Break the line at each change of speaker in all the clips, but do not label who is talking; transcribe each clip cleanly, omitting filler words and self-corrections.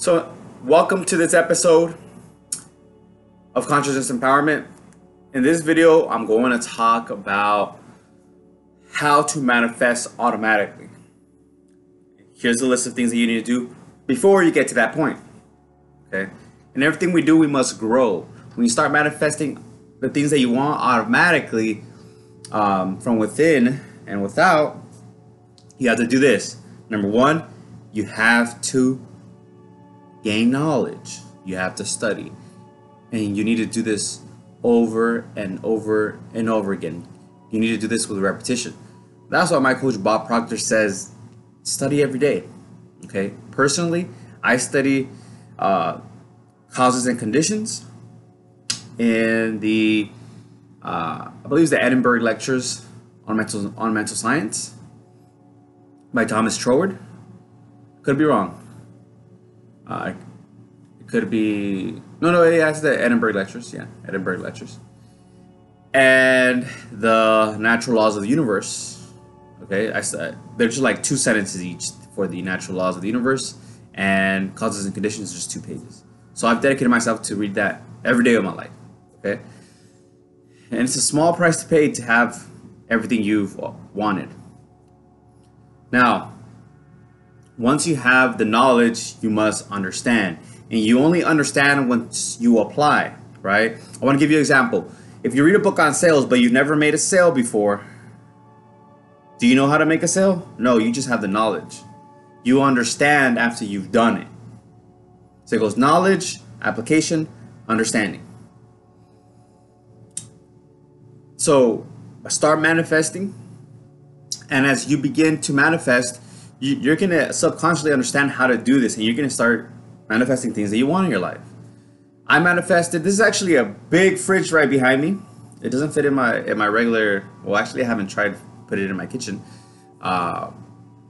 So, welcome to this episode of Consciousness Empowerment. In this video, I'm going to talk about how to manifest automatically. Here's a list of things that you need to do before you get to that point. Okay? And everything we do, we must grow. When you start manifesting the things that you want automatically from within and without, you have to do this. Number one, you have to gain knowledge. You have to study. And you need to do this over and over and over again. You need to do this with repetition. That's why my coach Bob Proctor says, study every day. Okay? Personally, I study causes and conditions in the I believe it's the Edinburgh Lectures on mental science by Thomas Troward. Could be wrong. It could be yeah, it's the Edinburgh Lectures. Yeah, Edinburgh Lectures. And the natural laws of the universe. Okay, they're just like 2 sentences each for the natural laws of the universe, and causes and conditions is just 2 pages. So I've dedicated myself to read that every day of my life. Okay, and it's a small price to pay to have everything you've wanted. Now, once you have the knowledge, you must understand. And you only understand once you apply, right? I want to give you an example. If you read a book on sales, but you've never made a sale before, do you know how to make a sale? No, you just have the knowledge. You understand after you've done it. So it goes knowledge, application, understanding. So start manifesting. And as you begin to manifest, you're going to subconsciously understand how to do this, and you're going to start manifesting things that you want in your life. I manifested, this is actually a big fridge right behind me. It doesn't fit in my regular, well, actually I haven't tried to put it in my kitchen. And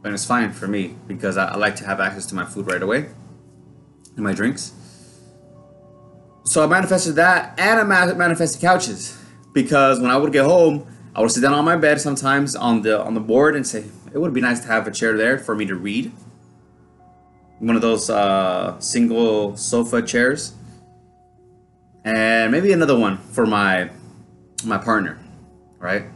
it's fine for me because I like to have access to my food right away and my drinks. So I manifested that, and I manifested couches, because when I would get home, I would sit down on my bed sometimes on the board and say, it would be nice to have a chair there for me to read. One of those single sofa chairs. And maybe another one for my partner, right?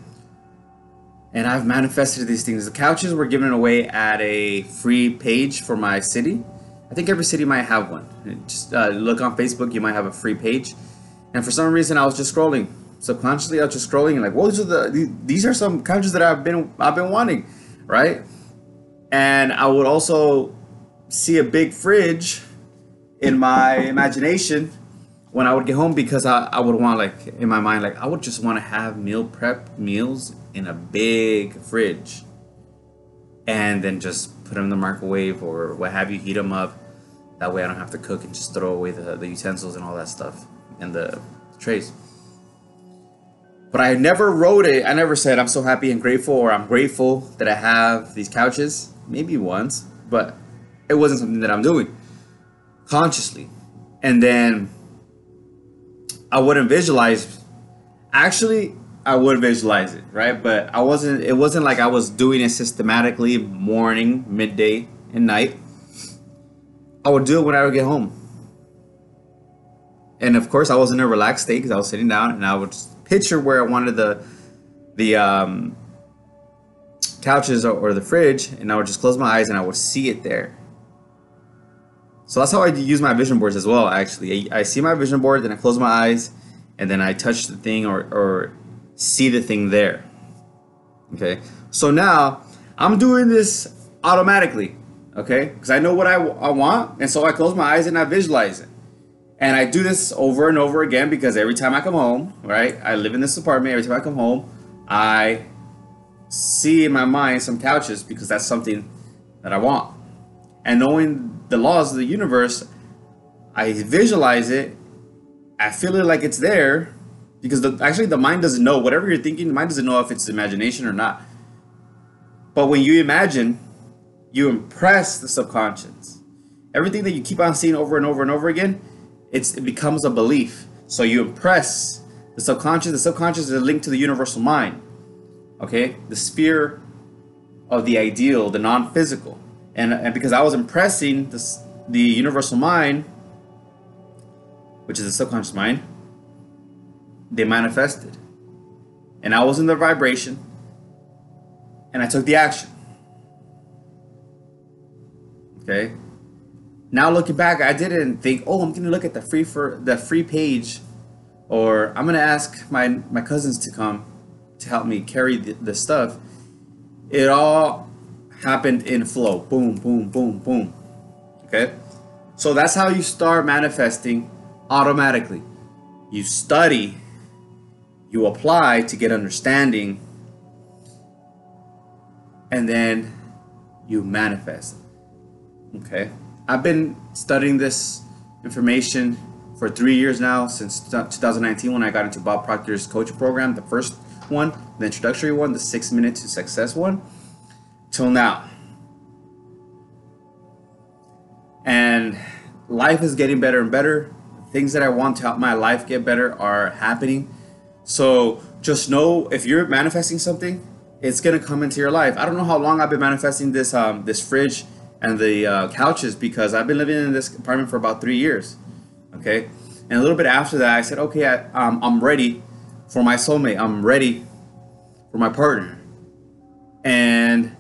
And I've manifested these things. The couches were given away at a free page for my city. I think every city might have one. Just look on Facebook, you might have a free page. And for some reason, I was just scrolling. Subconsciously, I was just scrolling and like, well, these are some couches that I've been wanting, right? And I would also see a big fridge in my imagination when I would get home, because I would want, like, in my mind, like, I would just want to have prep meals in a big fridge and then just put them in the microwave or what have you, heat them up. That way I don't have to cook and just throw away the utensils and all that stuff and the trays. But I never wrote it. I never said I'm so happy and grateful, or I'm grateful that I have these couches. Maybe once, but it wasn't something that I'm doing consciously. And then I wouldn't visualize. Actually, I would visualize it, right? But it wasn't like I was doing it systematically, morning, midday, and night. I would do it when I would get home. And of course, I was in a relaxed state because I was sitting down, and I would picture where I wanted the couches or the fridge, and I would just close my eyes and I would see it there. So that's how I use my vision boards as well. Actually, I see my vision board, then I close my eyes, and then I touch the thing or see the thing there. Okay, so now I'm doing this automatically, okay, because I know what I want, and so I close my eyes and I visualize it. And I do this over and over again, because every time I come home, right, I live in this apartment, every time I come home, I see in my mind some couches, because that's something that I want. And knowing the laws of the universe, I visualize it, I feel it like it's there, because actually the mind doesn't know. Whatever you're thinking, the mind doesn't know if it's imagination or not. But when you imagine, you impress the subconscious. Everything that you keep on seeing over and over and over again, it becomes a belief. So you impress the subconscious. The subconscious is linked to the universal mind. Okay, the sphere of the ideal, the non-physical, and because I was impressing the universal mind, which is the subconscious mind, they manifested. And I was in the vibration, and I took the action. Okay. Now looking back, I didn't think, oh, I'm gonna look at the free page, or I'm gonna ask my cousins to come to help me carry the stuff. It all happened in flow. Boom, boom, boom, boom. Okay. So that's how you start manifesting automatically. You study, you apply to get understanding, and then you manifest. Okay. I've been studying this information for 3 years now, since 2019 when I got into Bob Proctor's coaching program, the first one, the introductory one, the 6 Minute to Success one, till now. And life is getting better and better. Things that I want to help my life get better are happening. So just know, if you're manifesting something, it's gonna come into your life. I don't know how long I've been manifesting this this fridge and the couches, because I've been living in this apartment for about 3 years. Okay, and a little bit after that, I said, okay, I'm ready for my soulmate. I'm ready for my partner, and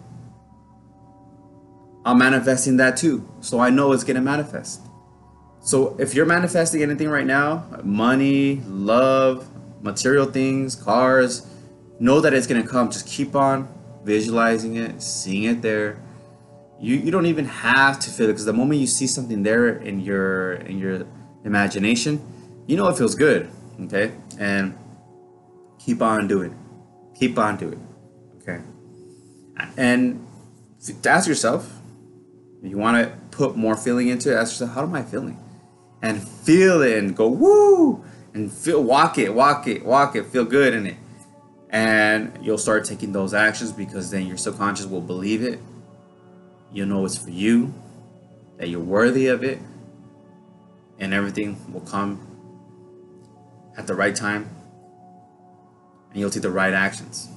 I'm manifesting that too. So I know it's gonna manifest. So if you're manifesting anything right now, money, love, material things, cars, know that it's gonna come. Just keep on visualizing it, seeing it there. You don't even have to feel it, because the moment you see something there in your imagination, you know it feels good. Okay, and keep on doing, keep on doing. Okay, and to ask yourself, if you want to put more feeling into it, ask yourself, how am I feeling? And feel it and go woo, and walk it, feel good in it, and you'll start taking those actions, because then your subconscious will believe it. You'll know it's for you, that you're worthy of it, and everything will come at the right time, and you'll take the right actions.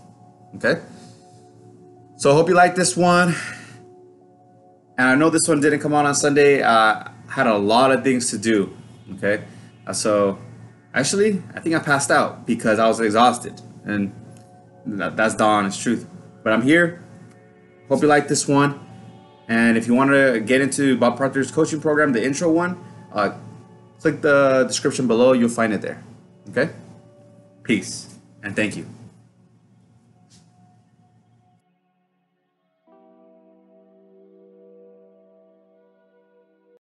Okay? So I hope you like this one. And I know this one didn't come out on Sunday. I had a lot of things to do. Okay? So actually, I think I passed out because I was exhausted. And that's the honest truth. But I'm here. Hope you like this one. And if you want to get into Bob Proctor's coaching program, the intro one, click the description below. You'll find it there. Okay? Peace. And thank you.